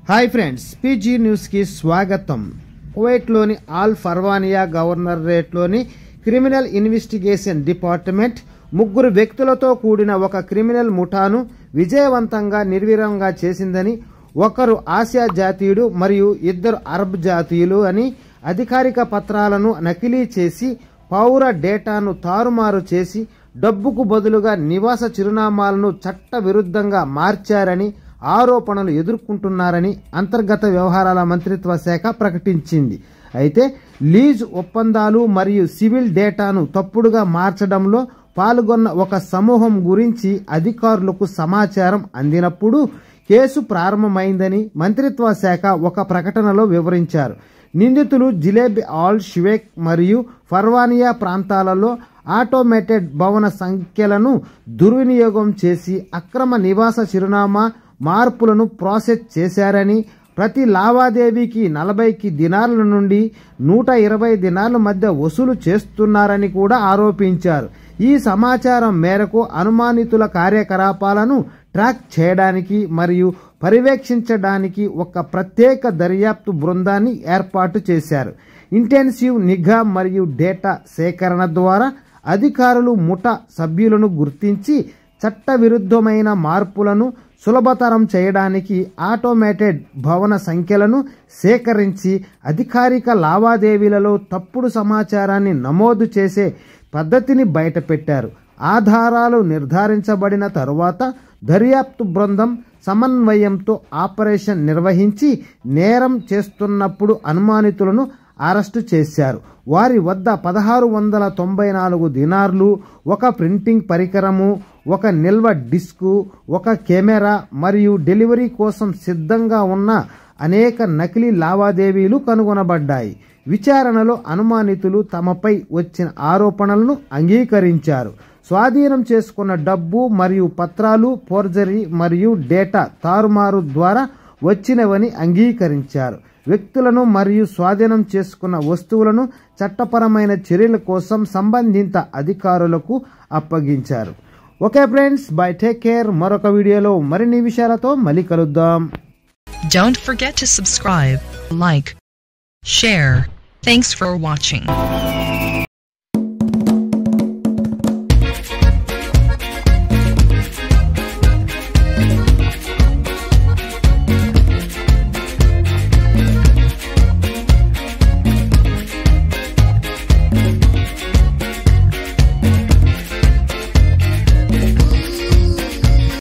Hi friends, PG న్యూస్కి స్వాగతం. కువైట్లోని ఆల్ ఫర్వానియా గవర్నరేట్లోని క్రిమినల్ ఇన్వెస్టిగేషన్ డిపార్ట్మెంట్ 3 వ్యక్తులతో కూడిన ఒక క్రిమినల్ ముఠాను విజయవంతంగా నిర్వీర్యంగా చేసిందని, ఒకరు ఆసియా జాతీయుడు మరియు 2 అరబ్ జాతీయులు అని అధికారిక పత్రాలను నకిలీ చేసి పౌర డేటాను తారుమారు చేసి డబ్బుకు బదులుగా నివాస చిరునామాలను చట్ట విరుద్ధంగా మార్చారని ఆరోపణలు ఎదుర్కొంటున్నారని అంతర్గత వ్యవహారాల మంత్రిత్వ శాఖ ప్రకటించింది. అయితే లీజ్ ఒప్పందాలు మరియు సివిల్ డేటాను తప్పుడుగా మార్చడంలో పాల్గొన్న ఒక సమూహం గురించి అధికారులకు సమాచారం అందినప్పుడు కేసు ప్రారంభమైందని మంత్రిత్వ శాఖ ఒక ప్రకటనలో వివరించారు. నిందితులు జిలేబ్ ఆల్ షివేక్ మరియు ఫర్వానియా ప్రాంతాలలో ఆటోమేటెడ్ భవన సంఖ్యలను దుర్వినియోగం చేసి అక్రమ నివాస చిరునామా మార్పులను ప్రాసెస్ చేశారని, ప్రతి లావాదేవీకి 40 దినార్ల నుండి 120 దినార్ల మధ్య వసూలు చేస్తున్నారని కూడా ఆరోపించారు. ఈ సమాచారం మేరకు అనుమానితుల కార్యకలాపాలను ట్రాక్ చేయడానికి మరియు పర్యవేక్షించడానికి ఒక ప్రత్యేక దర్యాప్తు బృందాన్ని ఏర్పాటు చేశారు. ఇంటెన్సివ్ నిఘా మరియు డేటా సేకరణ ద్వారా అధికారులు ముఠా సభ్యులను గుర్తించి చట్టవిరుద్ధమైన మార్పులను సులభతరం చేయడానికి ఆటోమేటెడ్ భవన సంఖ్యలను సేకరించి అధికారిక లావాదేవీలలో తప్పుడు సమాచారాన్ని నమోదు చేసే పద్ధతిని బయటపెట్టారు. ఆధారాలు నిర్ధారించబడిన తరువాత దర్యాప్తు బృందం సమన్వయంతో ఆపరేషన్ నిర్వహించి నేరం చేస్తున్నప్పుడు అనుమానితులను అరెస్టు చేశారు. వారి వద్ద 1694 దినార్లు, ఒక ప్రింటింగ్ పరికరము, ఒక నిల్వ డిస్కు, ఒక కెమెరా మరియు డెలివరీ కోసం సిద్ధంగా ఉన్న అనేక నకిలీ లావాదేవీలు కనుగొనబడ్డాయి. విచారణలో అనుమానితులు తమపై వచ్చిన ఆరోపణలను అంగీకరించారు. స్వాధీనం చేసుకున్న డబ్బు మరియు పత్రాలు ఫోర్జరీ మరియు డేటా తారుమారు ద్వారా వచ్చినవని అంగీకరించారు. వ్యక్తులను మరియు స్వాధీనం చేసుకున్న వస్తువులను చట్టపరమైన చర్యల కోసం సంబంధిత అధికారులకు అప్పగించారు. Okay friends, by, take care. మరొక వీడియోలో మరిన్ని విషయాలతో మళ్ళీ కలుద్దాం. Don't forget to subscribe, like, share. Thanks for watching.